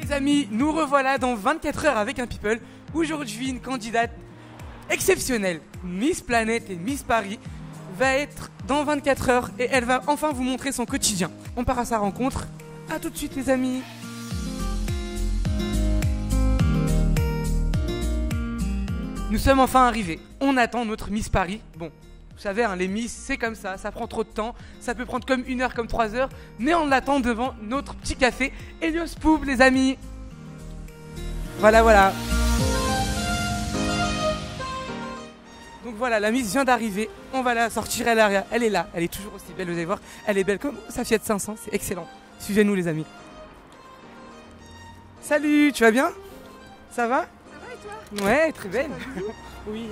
Les amis, nous revoilà dans 24 heures avec un People. Aujourd'hui, une candidate exceptionnelle, Miss Planète et Miss Paris, va être dans 24 heures et elle va enfin vous montrer son quotidien. On part à sa rencontre. A tout de suite les amis. Nous sommes enfin arrivés. On attend notre Miss Paris. Bon, vous savez, hein, les Miss, c'est comme ça prend trop de temps. Ça peut prendre comme 1 heure, comme 3 heures. Mais on l'attend devant notre petit café. Elios Poub, les amis. Voilà. Donc voilà, la Miss vient d'arriver. On va la sortir, elle est là. Elle est toujours aussi belle, vous allez voir. Elle est belle comme sa Fiat 500, c'est excellent. Suivez-nous les amis. Salut, tu vas bien? Ça va? Ça va et toi? Ouais, très belle. Oui.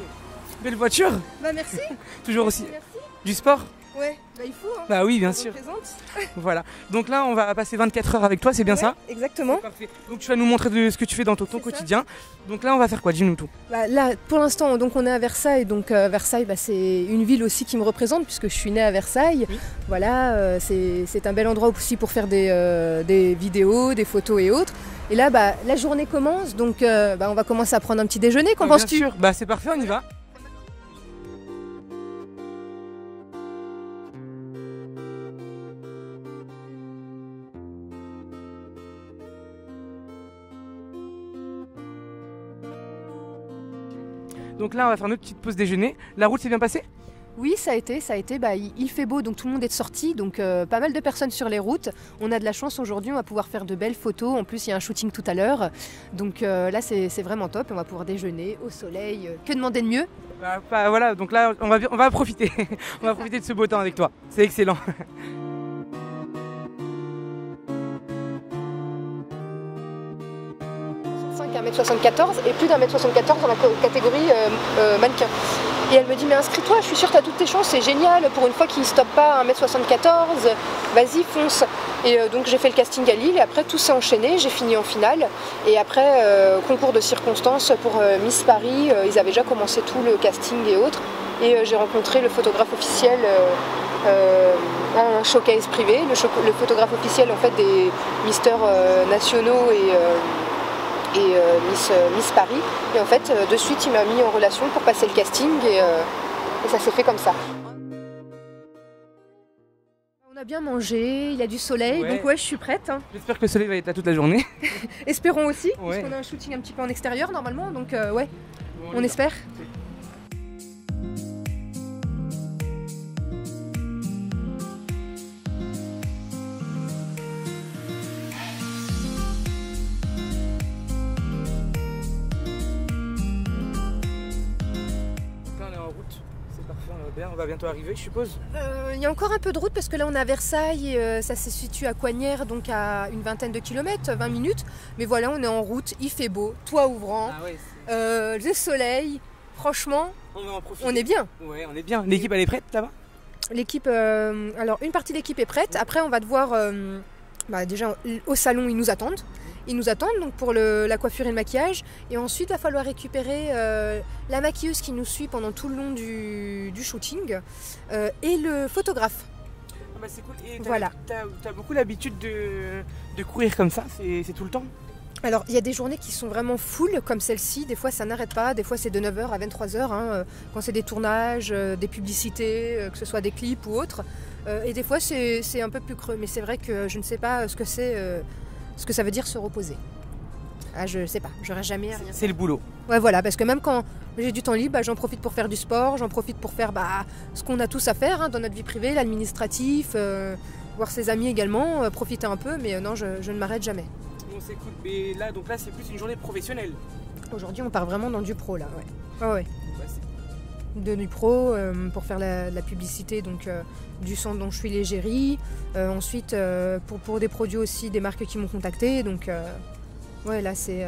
Belle voiture. Bah merci. Toujours aussi. Merci. Du sport? Ouais, bah il faut. Hein. Bah oui, bien On sûr. représente. Voilà. Donc là, on va passer 24 heures avec toi, c'est bien ça? Exactement. Parfait. Donc tu vas nous montrer ce que tu fais dans ton quotidien. Donc là, on va faire quoi? Dis-nous tout. Bah, là, pour l'instant, donc on est à Versailles. Donc Versailles, bah, c'est une ville aussi qui me représente puisque je suis née à Versailles. Oui. Voilà, c'est un bel endroit aussi pour faire des vidéos, des photos et autres. Et là, bah, la journée commence, donc bah, on va commencer à prendre un petit déjeuner. Qu'en penses-tu? Bien sûr. Bah c'est parfait, on y va. Donc là, on va faire notre petite pause déjeuner. La route s'est bien passée? Oui, ça a été. Bah, il fait beau, donc tout le monde est sorti, donc pas mal de personnes sur les routes. On a de la chance aujourd'hui, on va pouvoir faire de belles photos. En plus, il y a un shooting tout à l'heure, donc là c'est vraiment top. On va pouvoir déjeuner au soleil. Que demander de mieux? Voilà, donc là, on va profiter. On va profiter de ce beau temps avec toi. C'est excellent. 1m74 et plus d'1m74 dans la catégorie mannequin. Et elle me dit mais inscris-toi, je suis sûre que tu as toutes tes chances, c'est génial, pour une fois qu'ils ne stoppent pas à 1m74, vas-y fonce. Et donc j'ai fait le casting à Lille et après tout s'est enchaîné, j'ai fini en finale. Et après concours de circonstances pour Miss Paris, ils avaient déjà commencé tout le casting et autres. Et j'ai rencontré le photographe officiel un showcase privé, le photographe officiel en fait des misters nationaux et Miss Paris. Et en fait, de suite, il m'a mis en relation pour passer le casting et ça s'est fait comme ça. On a bien mangé, il y a du soleil, donc ouais, je suis prête. Hein. J'espère que le soleil va être là toute la journée. Espérons aussi, ouais. parce qu'on a un shooting un petit peu en extérieur normalement, donc ouais, on espère. On va bientôt arriver, je suppose. Il y a encore un peu de route parce que là on est à Versailles, ça se situe à Coignères, donc à une vingtaine de kilomètres, 20 minutes. Mais voilà, on est en route, il fait beau, toit ouvrant, le soleil, franchement, on est bien. Ouais, on est bien. L'équipe elle est prête là-bas? L'équipe, alors une partie de l'équipe est prête, après on va devoir, déjà au salon ils nous attendent. Ils nous attendent donc pour la coiffure et le maquillage et ensuite il va falloir récupérer la maquilleuse qui nous suit pendant tout le long du shooting et le photographe. Ah bah c'est cool. Et voilà. T'as beaucoup l'habitude de courir comme ça, c'est tout le temps? Alors il y a des journées qui sont vraiment full comme celle-ci, des fois ça n'arrête pas, des fois c'est de 9h à 23h hein, quand c'est des tournages, des publicités, que ce soit des clips ou autres. Et des fois c'est un peu plus creux, mais c'est vrai que je ne sais pas ce que ça veut dire se reposer. Ah, je sais pas, j'aurais jamais rien. C'est le boulot. Ouais, voilà, parce que même quand j'ai du temps libre, j'en profite pour faire du sport, j'en profite pour faire ce qu'on a tous à faire hein, dans notre vie privée, l'administratif, voir ses amis également, profiter un peu, mais non, je ne m'arrête jamais. Bon, c'est cool. Mais là, donc là, c'est plus une journée professionnelle. Aujourd'hui, on part vraiment dans du pro là, ouais. Ouais. De du pro pour faire la publicité donc du sang dont je suis l'égérie. Ensuite pour des produits aussi, des marques qui m'ont contacté. Donc ouais là c'est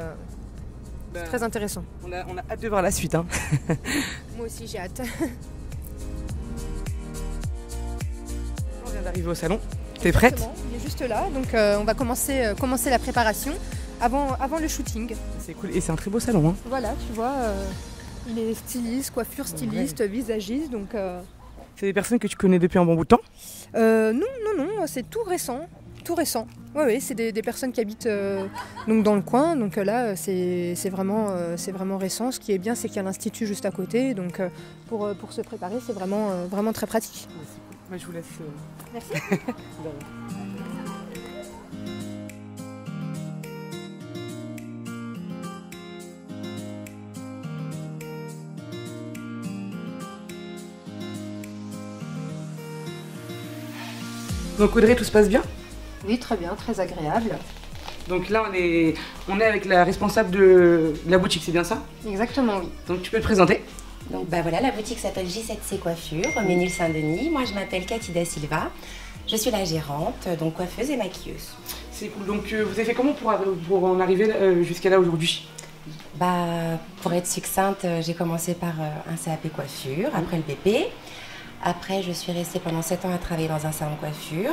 très intéressant. On a hâte de voir la suite. Hein. Moi aussi j'ai hâte. On vient d'arriver au salon. T'es prête? Il est juste là, donc on va commencer la préparation avant le shooting. C'est cool et c'est un très beau salon. Hein. Voilà, tu vois. Il est styliste, coiffure styliste, visagiste, donc... C'est des personnes que tu connais depuis un bon bout de temps? Non, c'est tout récent. tout récent. Oui, oui, c'est des personnes qui habitent donc dans le coin. Donc là, c'est vraiment récent. Ce qui est bien, c'est qu'il y a l'institut juste à côté. Donc pour se préparer, c'est vraiment très pratique. Moi, je vous laisse. Merci. Donc Audrey, tout se passe bien? Oui, très bien, très agréable. Donc là, on est avec la responsable de la boutique, c'est bien ça? Exactement, oui. Donc tu peux te présenter? Donc bah voilà, la boutique s'appelle J7C Coiffure, Ménil-Saint-Denis. Moi je m'appelle Cathy Da Silva, je suis la gérante, donc coiffeuse et maquilleuse. C'est cool. Donc vous avez fait comment pour en arriver jusqu'à là aujourd'hui? Bah pour être succincte, j'ai commencé par un CAP coiffure, après le BP. Après je suis restée pendant 7 ans à travailler dans un salon de coiffure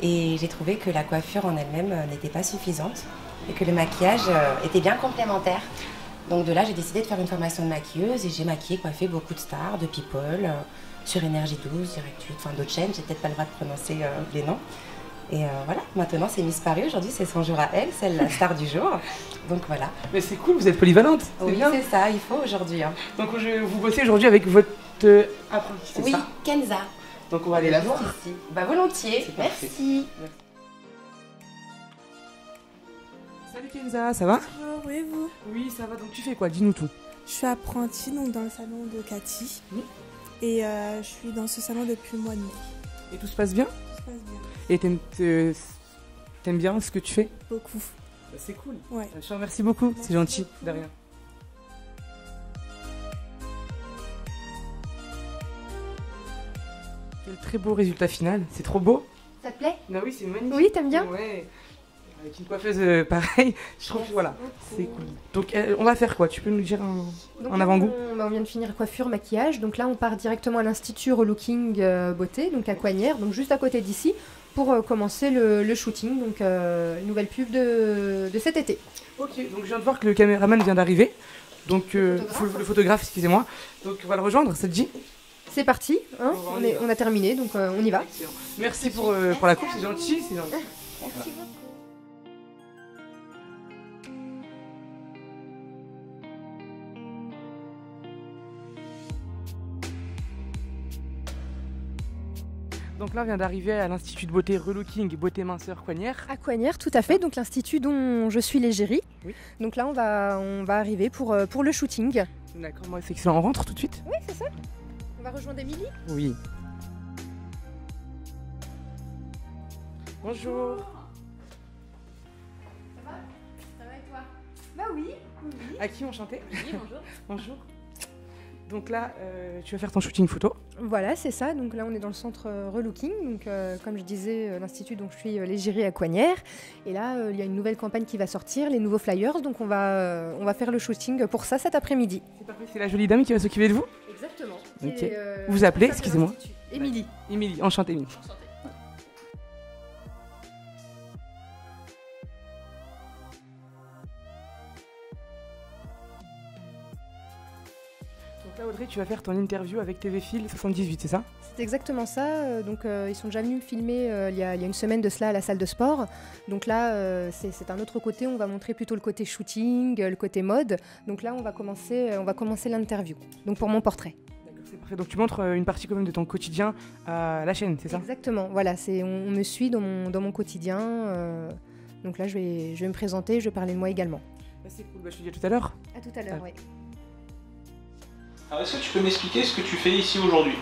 et j'ai trouvé que la coiffure en elle-même n'était pas suffisante et que le maquillage était bien complémentaire. Donc de là, j'ai décidé de faire une formation de maquilleuse et j'ai maquillé, coiffé beaucoup de stars, de people, sur Énergie 12, Direct 8, enfin d'autres chaînes, j'ai peut-être pas le droit de prononcer les noms. Et voilà, maintenant c'est Miss Paris, aujourd'hui c'est son jour à elle, c'est la star du jour. Donc voilà. Mais c'est cool, vous êtes polyvalente. Oui, c'est ça, il faut aujourd'hui. Hein. Donc vous bossez aujourd'hui avec votre apprenti, c'est ça? Oui, Kenza. Donc on va aller la voir. Ici. Bah volontiers, merci. Salut Kenza, ça va? Bonjour, oui, vous? Oui, ça va. Donc tu fais quoi? Dis-nous tout. Je suis apprentie donc, dans le salon de Cathy. Oui. Et je suis dans ce salon depuis le mois de mai. Et tout se passe bien? Tout se passe bien. Et t'aimes bien ce que tu fais? Beaucoup. Bah, c'est cool. Ouais. Je te remercie beaucoup, c'est gentil, beaucoup. de rien. Quel très beau résultat final, c'est trop beau. Ça te plaît? Non, oui, c'est magnifique. Oui, t'aimes bien? Ouais. Avec une coiffeuse pareille, je trouve que voilà, c'est cool. Donc on va faire quoi? Tu peux nous dire en avant-goût? On vient de finir coiffure, maquillage. Donc là, on part directement à l'Institut Relooking Beauté, donc à Coignères, donc juste à côté d'ici, pour commencer le shooting, donc nouvelle pub de cet été. Ok, donc je viens de voir que le caméraman vient d'arriver. Donc le photographe, excusez-moi. Donc on va le rejoindre, ça te dit? C'est parti, hein, on a terminé, donc on y va. Excellent. Merci pour la coupe, c'est gentil. Merci beaucoup. Donc là, on vient d'arriver à l'Institut de beauté Relooking Beauté Minceur Coignères. À Coignères, tout à fait, donc l'institut dont je suis l'égérie. Oui. Donc là, on va arriver pour le shooting. D'accord, moi c'est excellent. On rentre tout de suite? Oui, c'est ça. On va rejoindre Émilie. Oui. Bonjour. Ça va et toi? Bah oui. À qui enchanté? Oui, bonjour. Bonjour. Donc là, tu vas faire ton shooting photo. Voilà, c'est ça. Donc là, on est dans le centre Relooking. Donc, comme je disais, l'institut, donc je suis l'égérie à Coignères. Et là, il y a une nouvelle campagne qui va sortir, les nouveaux flyers. Donc on va faire le shooting pour ça cet après-midi. C'est parfait. C'est la jolie dame qui va s'occuper de vous? Exactement. Ok. Vous appelez, excusez-moi? Émilie. Émilie, enchantée Émilie. Donc là, Audrey, tu vas faire ton interview avec TV Fil 78, c'est ça? C'est exactement ça. Donc, ils sont déjà venus me filmer il y a une semaine de cela à la salle de sport. Donc là, c'est un autre côté. On va montrer plutôt le côté shooting, le côté mode. Donc là, on va commencer l'interview. Donc pour mon portrait. D'accord, c'est parfait. Donc tu montres une partie quand même de ton quotidien à la chaîne, c'est ça? Exactement. Voilà, on me suit dans mon quotidien. Donc là, je vais me présenter, je vais parler de moi également. Bah, c'est cool. Bah, je te dis à tout à l'heure. À tout à l'heure, oui. Alors est-ce que tu peux m'expliquer ce que tu fais ici aujourd'hui?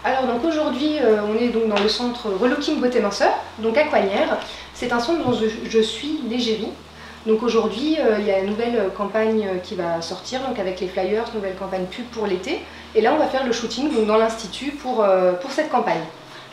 Alors donc aujourd'hui, on est donc dans le centre Relooking Beauté Minceur, donc à Coignères. C'est un centre dont je suis l'égérie. Donc aujourd'hui, il y a une nouvelle campagne qui va sortir, donc avec les flyers, nouvelle campagne pub pour l'été. Et là, on va faire le shooting donc, dans l'institut pour cette campagne.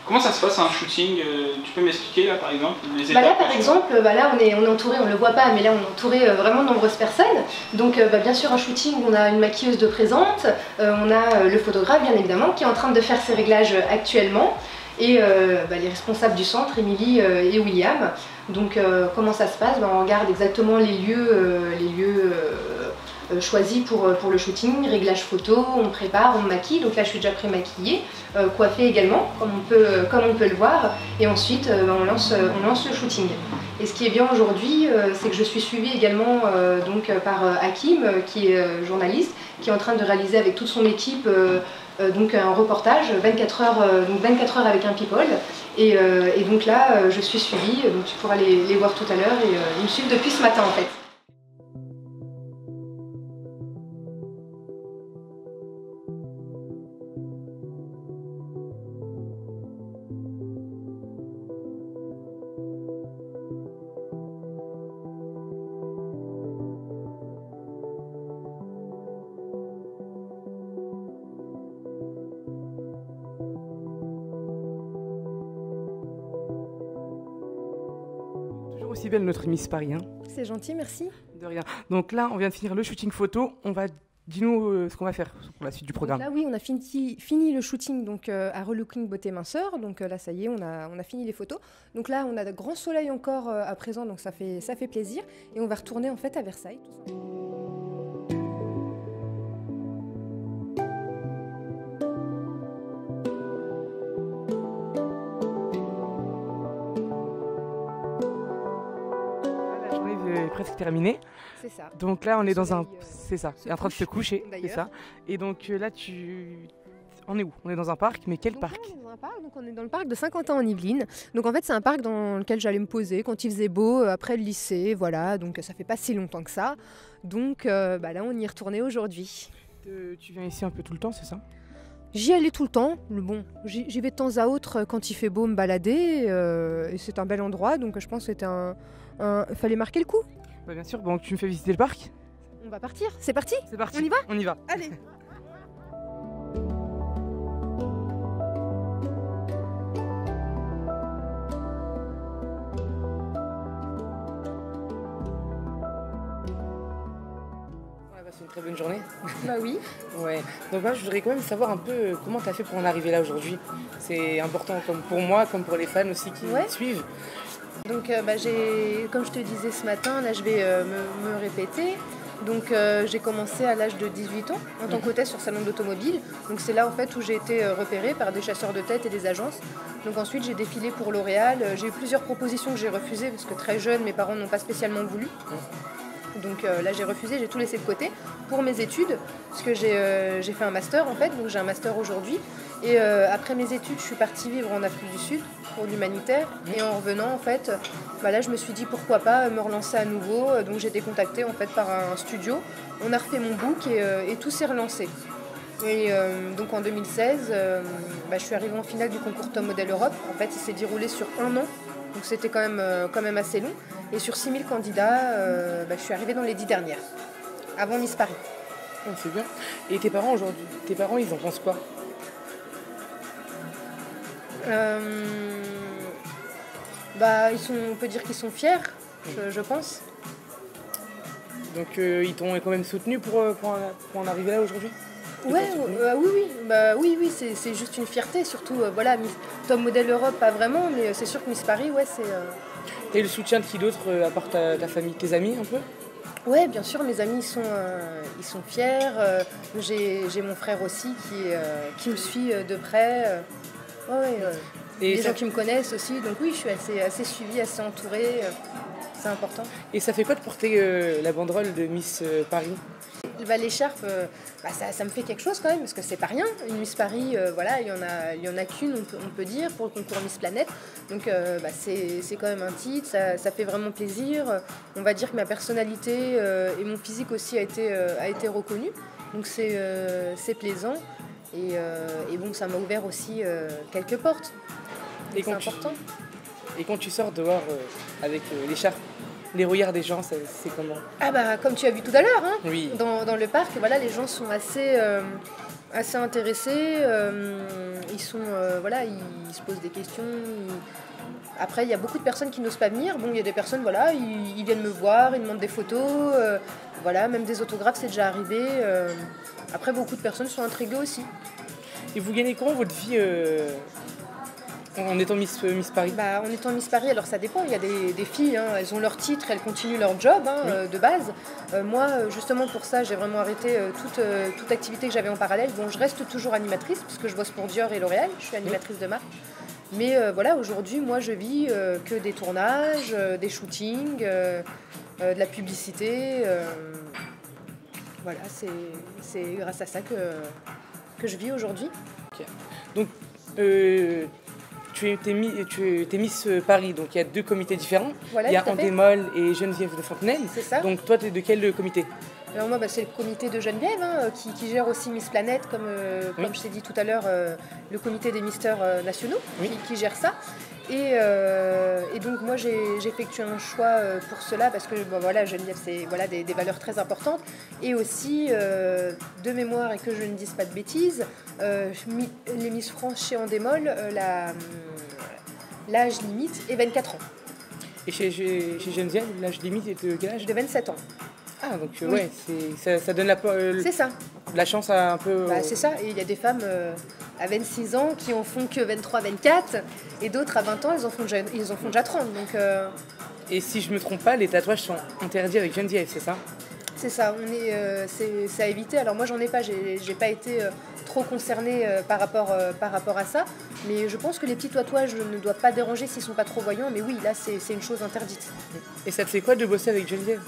Comment ça se passe un shooting? Tu peux m'expliquer là par exemple les Là étapes? par exemple, là on est entouré, on ne le voit pas, mais là on est entouré vraiment de nombreuses personnes. Donc bien sûr un shooting, on a une maquilleuse de présente, on a le photographe bien évidemment qui est en train de faire ses réglages actuellement. Et les responsables du centre, Émilie et William. Donc comment ça se passe? On regarde exactement les lieux choisi pour le shooting, réglage photo, on me prépare, on me maquille, donc là je suis déjà pré-maquillée, coiffée également, comme on peut le voir, et ensuite on lance le shooting. Et ce qui est bien aujourd'hui, c'est que je suis suivie également donc, par Hakim, qui est journaliste, qui est en train de réaliser avec toute son équipe donc un reportage, 24 heures avec un people. Et donc là, je suis suivie, donc tu pourras les voir tout à l'heure, et ils me suivent depuis ce matin en fait. Aussi belle notre Miss Paris. Hein. C'est gentil, merci. De rien. Donc là, on vient de finir le shooting photo. Dis-nous ce qu'on va faire pour la suite du programme. Donc là, oui, on a fini le shooting donc, à Relooking Beauté Minceur. Donc là, ça y est, on a fini les photos. Donc là, on a de grand soleil encore à présent, donc ça fait plaisir. Et on va retourner en fait à Versailles. Tout ça. Presque terminé. C'est ça. Donc là, on est dans un... C'est ça, il est en train de se coucher, c'est ça. D'ailleurs. Et donc là, on est où? On est dans un parc, mais quel Donc parc? là, on est dans le parc de Saint-Quentin en Yvelines. Donc en fait, c'est un parc dans lequel j'allais me poser quand il faisait beau, après le lycée, voilà. Donc ça fait pas si longtemps que ça. Donc là, on y est retourné aujourd'hui. Tu viens ici un peu tout le temps, c'est ça? J'y allais tout le temps. Bon, j'y vais de temps à autre quand il fait beau me balader. Et c'est un bel endroit, donc je pense que c'était fallait marquer le coup. Bah, bien sûr, bon, tu me fais visiter le parc? On va partir, c'est parti? C'est parti. On y va? On y va. Allez. On a passé une très bonne journée. Bah oui. Ouais. Donc moi, je voudrais quand même savoir un peu comment tu as fait pour en arriver là aujourd'hui. C'est important comme pour moi, comme pour les fans aussi qui te suivent. Donc comme je te disais ce matin, là je vais me répéter. Donc j'ai commencé à l'âge de 18 ans en tant qu'hôtesse sur salon d'automobile. Donc c'est là en fait où j'ai été repérée par des chasseurs de tête et des agences. Donc ensuite j'ai défilé pour L'Oréal. J'ai eu plusieurs propositions que j'ai refusées parce que très jeune mes parents n'ont pas spécialement voulu. Donc là j'ai refusé, j'ai tout laissé de côté pour mes études parce que j'ai fait un master en fait, donc j'ai un master aujourd'hui. Et après mes études, je suis partie vivre en Afrique du Sud pour l'humanitaire. Et en revenant, en fait, là, je me suis dit pourquoi pas me relancer à nouveau. Donc j'ai été contactée en fait par un studio. On a refait mon book et tout s'est relancé. Et donc en 2016, je suis arrivée en finale du concours Top Model Europe. En fait, il s'est déroulé sur 1 an. Donc c'était quand même assez long. Et sur 6000 candidats, je suis arrivée dans les 10 dernières, avant Miss Paris. Oh, c'est bien. Et tes parents aujourd'hui, ils en pensent quoi? On peut dire qu'ils sont fiers, je pense. Donc ils t'ont quand même soutenu pour en arriver là aujourd'hui? Oui, c'est juste une fierté, surtout Top Model Europe pas vraiment, mais c'est sûr que Miss Paris, c'est... T'as eu le soutien de qui d'autre à part ta famille, tes amis un peu? Ouais, bien sûr, mes amis ils sont fiers. J'ai mon frère aussi qui me suit de près. Et les gens qui me connaissent aussi, donc oui, je suis assez suivie, assez entourée, c'est important. Et ça fait quoi de porter la banderole de Miss Paris? L'écharpe, ça me fait quelque chose quand même, parce que c'est pas rien. Une Miss Paris, il y en a qu'une, on peut dire, pour le concours Miss Planète. Donc c'est quand même un titre, ça fait vraiment plaisir. On va dire que ma personnalité et mon physique aussi a été reconnue, donc c'est plaisant. Et bon, ça m'a ouvert aussi quelques portes. C'est important. Et quand tu sors dehors avec l'écharpe, les regards des gens, c'est comment? Comme tu as vu tout à l'heure, hein, oui. Dans le parc, les gens sont assez intéressés. Ils se posent des questions. Après, il y a beaucoup de personnes qui n'osent pas venir. Bon, il y a des personnes, ils viennent me voir, ils demandent des photos. Même des autographes, c'est déjà arrivé. Après, beaucoup de personnes sont intriguées aussi. Et vous gagnez comment votre vie En étant Miss Paris? Bah, en étant Miss Paris, alors ça dépend, il y a des filles, hein, elles ont leur titre, elles continuent leur job de base. Moi, justement pour ça, j'ai vraiment arrêté toute activité que j'avais en parallèle. Bon, je reste toujours animatrice, puisque je bosse pour Dior et L'Oréal, je suis animatrice de marque. Mais voilà, aujourd'hui, moi, je vis que des tournages, des shootings, de la publicité. Voilà, c'est grâce à ça que je vis aujourd'hui. Ok. Donc, tu es Miss Paris, donc il y a 2 comités différents. Voilà, il y a tout à fait. Endemol et Geneviève de Fontenelle. C'est ça. Donc toi, tu es de quel comité? Alors moi, c'est le comité de Geneviève qui gère aussi Miss Planète, comme je t'ai dit tout à l'heure, le comité des misters nationaux qui gère ça. Et donc moi, j'ai effectué un choix pour cela parce que voilà, Geneviève, c'est voilà, des valeurs très importantes. Et aussi, de mémoire, et que je ne dise pas de bêtises, les Miss France chez Endemol, l'âge limite est 24 ans. Et chez Geneviève, l'âge limite est de quel âge? De 27 ans. Ah, donc Oui. ouais, ça donne C'est ça. la chance à un peu... Bah, c'est ça, et il y a des femmes à 26 ans qui en font que 23, 24, et d'autres à 20 ans, ils en font déjà 30. Donc, Et si je me trompe pas, les tatouages sont interdits avec Geneviève, c'est ça? c'est ça, c'est à éviter. Alors moi, j'en ai pas, j'ai pas été trop concernée par rapport à ça, mais je pense que les petits tatouages ne doivent pas déranger s'ils sont pas trop voyants, mais oui, là, c'est une chose interdite. Et ça te fait quoi de bosser avec Geneviève?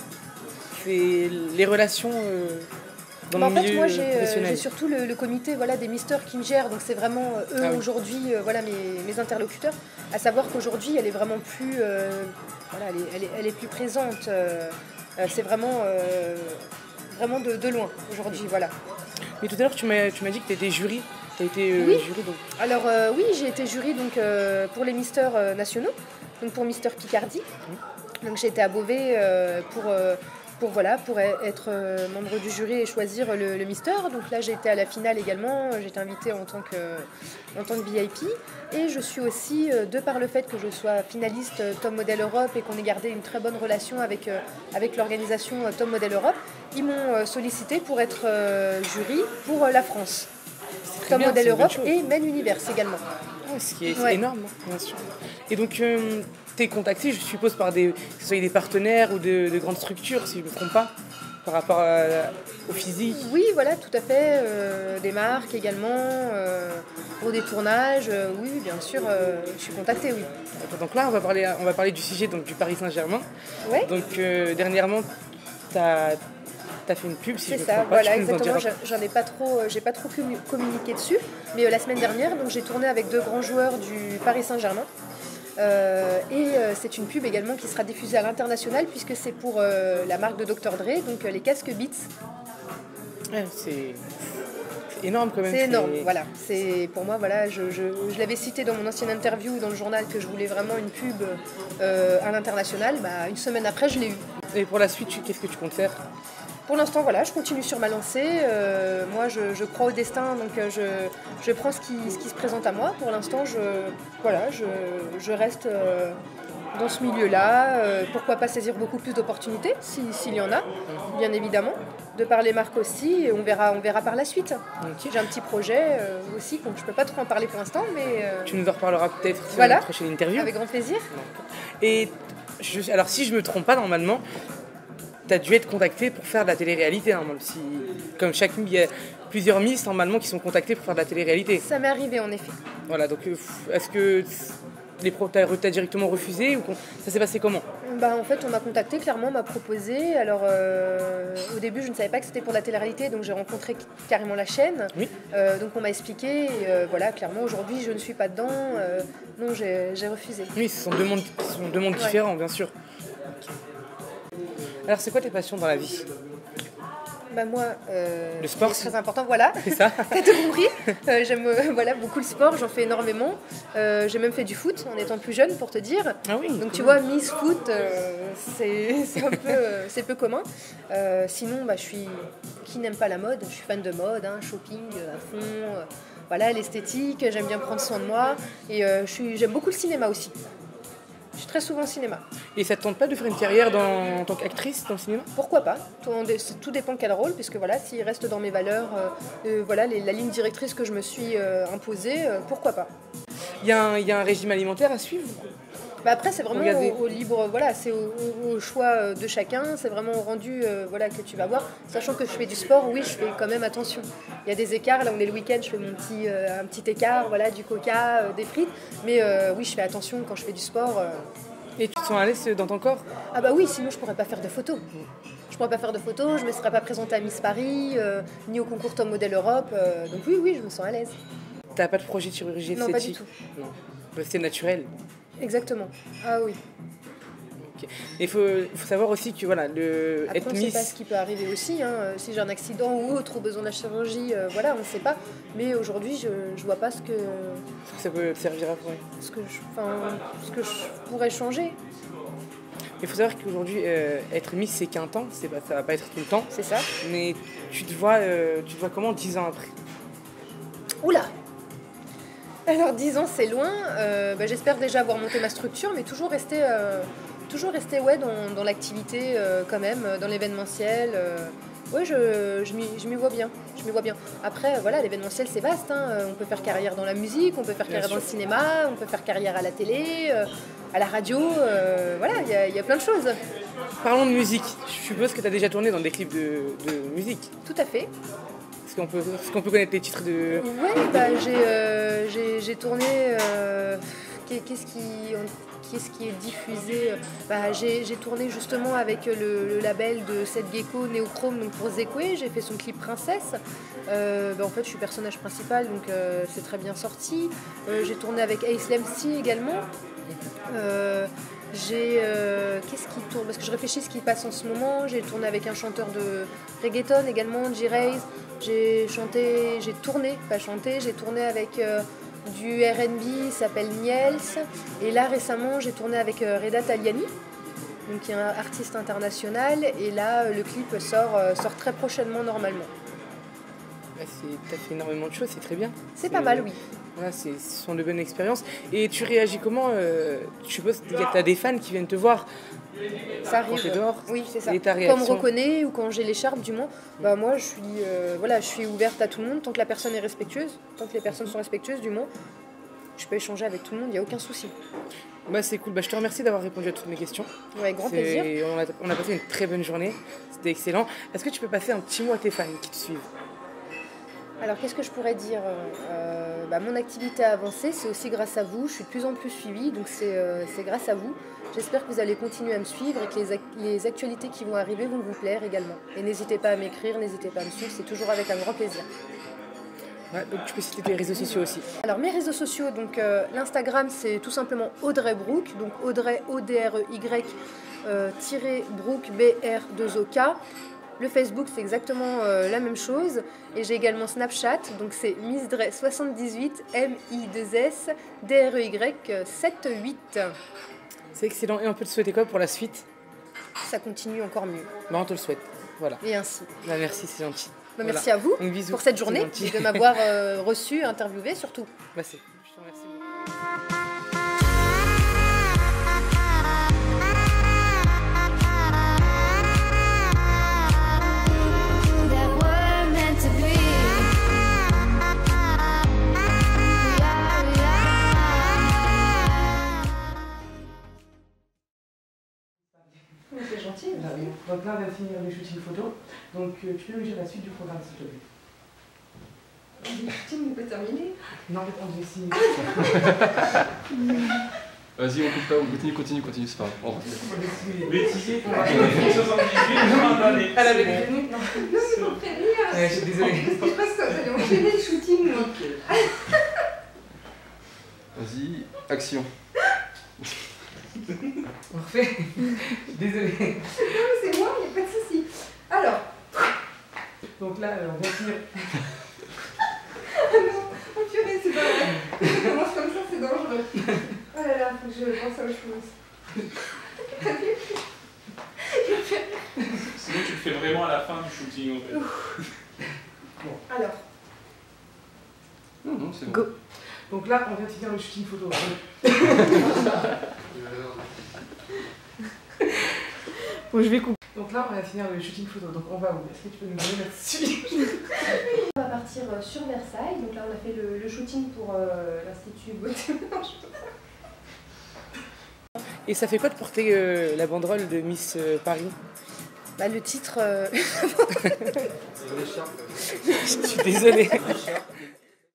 C'est les relations dans le En fait, milieu moi, professionnel. j'ai surtout le comité voilà, des misters qui me gèrent. Donc, c'est vraiment eux Ah oui. aujourd'hui, voilà, mes interlocuteurs. À savoir qu'aujourd'hui, elle est vraiment plus, voilà, elle est plus présente. C'est vraiment, vraiment de loin aujourd'hui, voilà. Mais tout à l'heure, tu m'as dit que tu étais jury. Tu as été Oui. jury, donc. Alors oui, j'ai été jury donc, pour les misters nationaux, donc pour Mister Picardie. Donc j'ai été à Beauvais pour être membre du jury et choisir le Mister. Donc là, j'ai été à la finale également. J'ai été invitée en tant que VIP. Et je suis aussi, de par le fait que je sois finaliste Top Model Europe et qu'on ait gardé une très bonne relation avec l'organisation Top Model Europe, ils m'ont sollicité pour être jury pour la France. Très Top bien, Model c'est une bonne Europe chose. et Men Universe également. Ah, ce qui est Ouais. énorme, hein, bien sûr. Et donc, tu es contacté, je suppose, par que ce soit des partenaires ou de grandes structures, si je ne me trompe pas, par rapport au physique. Oui, voilà, tout à fait. Des marques également, pour des tournages. Oui, bien sûr, je suis contactée, oui. Donc là, on va parler du sujet donc, du Paris Saint-Germain. Ouais. Donc, dernièrement, tu as fait une pub, si C'est je ne me ça, trompe pas. voilà, Tu peux nous en exactement. dire J'en ai pas trop, j'ai pas trop communiqué dessus. Mais la semaine dernière, donc j'ai tourné avec 2 grands joueurs du Paris Saint-Germain. C'est une pub également qui sera diffusée à l'international puisque c'est pour la marque de Dr Dre, donc les casques Beats. Ouais, c'est énorme quand même. C'est énorme, voilà. C'est pour moi, voilà, je l'avais cité dans mon ancienne interview dans le journal que je voulais vraiment une pub à l'international. Bah, une semaine après, je l'ai eu. Et pour la suite, qu'est-ce que tu comptes faire? Pour l'instant, voilà, je continue sur ma lancée. Moi, je crois au destin, donc je prends ce qui se présente à moi. Pour l'instant, je reste dans ce milieu-là. Pourquoi pas saisir beaucoup plus d'opportunités, s'il y en a, bien évidemment. De par les marques aussi, et on verra par la suite. Ok. J'ai un petit projet aussi, donc je ne peux pas trop en parler pour l'instant, mais Tu nous en reparleras peut-être sur voilà, la prochaine interview. avec grand plaisir. Et alors, si je me trompe pas, normalement, tu as dû être contacté pour faire de la télé-réalité. Hein, même si, comme chaque il y a plusieurs Miss normalement qui sont contactés pour faire de la télé-réalité. Ça m'est arrivé en effet. Voilà, donc est-ce que t'as directement refusé ou ça s'est passé comment? Bah, en fait, on m'a contacté, clairement, on m'a proposé. Alors, au début, je ne savais pas que c'était pour la télé-réalité, donc j'ai rencontré carrément la chaîne. Oui. Donc, on m'a expliqué. Et, voilà, clairement, aujourd'hui, je ne suis pas dedans. Non, j'ai refusé. Oui, ce sont deux mondes différents, bien sûr. Ok. Alors, c'est quoi tes passions dans la vie? Bah, moi, Le sport, c'est très important, voilà. C'est ça? T'as tout compris. J'aime voilà, beaucoup le sport, j'en fais énormément. J'ai même fait du foot en étant plus jeune, pour te dire. Ah oui. Donc tu cool. vois, Miss Foot, c'est un peu, c'est peu commun. Sinon, bah, qui n'aime pas la mode? Je suis fan de mode, hein, shopping à fond. Voilà, l'esthétique, j'aime bien prendre soin de moi. Et j'aime beaucoup le cinéma aussi. Je suis très souvent au cinéma. Et ça te tente pas de faire une carrière en tant qu'actrice dans le cinéma? Pourquoi pas? Tout dépend quel rôle, puisque voilà, s'il reste dans mes valeurs, voilà, la ligne directrice que je me suis imposée, pourquoi pas? Il y a un régime alimentaire à suivre? Bah après, c'est vraiment Regardez. au libre, voilà, c'est au choix de chacun, c'est vraiment au rendu voilà, que tu vas voir. Sachant que je fais du sport, oui, je fais quand même attention. Il y a des écarts, là on est le week-end, je fais un petit écart, voilà, du coca, des frites. Mais oui, je fais attention quand je fais du sport. Et tu te sens à l'aise dans ton corps? Ah bah oui, sinon je pourrais pas faire de photos. Je pourrais pas faire de photos, je me serais pas présentée à Miss Paris, ni au concours Top Model Europe. Donc oui, je me sens à l'aise. T'as pas de projet de chirurgie esthétique? Non, pas du tout. Non. Bah, c'est naturel. Exactement. Ah oui. Ok. Il faut savoir aussi que voilà, Après, être on ne sait Miss, pas ce qui peut arriver aussi. Si j'ai un accident ou autre, ou besoin de la chirurgie, voilà, on ne sait pas. Mais aujourd'hui, je vois pas ce que ça peut te servir après. ce que je pourrais changer. Il faut savoir qu'aujourd'hui, être Miss, c'est qu'un temps, ça va pas être tout le temps. C'est ça. Mais tu te vois comment 10 ans après? Oula. Alors 10 ans, c'est loin. J'espère déjà avoir monté ma structure, mais toujours rester ouais, dans l'activité quand même, dans l'événementiel. Ouais, je m'y vois bien. Après, voilà, l'événementiel, c'est vaste. On peut faire carrière dans la musique, on peut faire carrière dans le cinéma, on peut faire carrière à la télé, à la radio. Voilà, il y a plein de choses. Parlons de musique. Je suppose que tu as déjà tourné dans des clips de musique. Tout à fait. Est-ce qu'on peut connaître les titres de... Ouais, j'ai tourné... Qu'est-ce qui est diffusé? J'ai tourné justement avec le label de Seth Gecko, Neochrome, donc pour Zekwe. J'ai fait son clip Princesse. En fait, je suis personnage principal, donc c'est très bien sorti. J'ai tourné avec Ace Lemsey également. Qu'est-ce qui tourne? Parce que je réfléchis ce qui passe en ce moment. J'ai tourné avec un chanteur de reggaeton également, G-Raze. J'ai tourné avec du R&B, il s'appelle Niels. Et là récemment j'ai tourné avec Reda Taliani, donc qui est un artiste international. Et là le clip sort très prochainement normalement. T'as fait énormément de choses, c'est très bien. C'est pas mal, oui. Voilà, ce sont de bonnes expériences. Et tu réagis comment? Je suppose que tu as des fans qui viennent te voir. Ça arrive. Quand t'es dehors. Oui, c'est ça. Et ta Quand on me réaction? reconnaît ou quand j'ai l'écharpe, du moins, moi je suis ouverte à tout le monde tant que la personne est respectueuse, tant que les personnes sont respectueuses, du moins, je peux échanger avec tout le monde, il n'y a aucun souci. C'est cool. Je te remercie d'avoir répondu à toutes mes questions. Ouais, grand plaisir. On a passé une très bonne journée. C'était excellent. Est-ce que tu peux passer un petit mot à tes fans qui te suivent? Alors qu'est-ce que je pourrais dire? Mon activité a avancé, c'est aussi grâce à vous, je suis de plus en plus suivie, donc c'est grâce à vous. J'espère que vous allez continuer à me suivre et que les actualités qui vont arriver vont vous plaire également. Et n'hésitez pas à m'écrire, n'hésitez pas à me suivre, c'est toujours avec un grand plaisir. Ouais, donc tu peux citer tes réseaux sociaux aussi. Alors mes réseaux sociaux, donc l'Instagram c'est tout simplement Audrey Brooke, donc Audrey O-D-R-E-Y Brooke B-R-2-O-K. Le Facebook, c'est exactement la même chose. Et j'ai également Snapchat, donc c'est MissDre78, M-I-2-S, D-R-E-Y 78. C'est excellent. Et on peut te souhaiter quoi pour la suite? Ça continue encore mieux. On te le souhaite. Voilà. Et ainsi. Merci, c'est gentil. Merci à vous Donc, bisous. pour cette journée et de m'avoir reçu, interviewé surtout. Je te remercie beaucoup. C'est gentil. Donc là, on va finir les shootings photos. Donc tu peux me dire la suite du programme, s'il te plaît. Le shooting n'est pas terminé. Non, on va signer. Vas-y, on coupe pas, continue, c'est pas grave. On rentre. Laetitia, on va faire une 78, Elle avait les minutes, non? Non, il faut prévenir. Je suis désolée. Parce que je pense que vous allez enchaîner le shooting. Vas-y, action. On refait. Désolé. Non, mais c'est moi, il n'y a pas de souci. Alors. Donc là, on va finir. Oh purée, c'est pas vrai. Ça commence comme ça, c'est dangereux. Oh là là, faut que je pense à autre chose. Sinon, tu le fais vraiment à la fin du shooting en fait. Bon, alors. Non, c'est bon. Go. Donc là, on vient de finir le shooting photo. Bon, je vais couper. Donc là, on va finir le shooting photo. Donc on va où? Est-ce que tu peux nous donner là-dessus? On va partir sur Versailles. Donc là, on a fait le shooting pour l'Institut Beauté. Et ça fait quoi de porter la banderole de Miss Paris? Bah, le titre. Je suis désolée.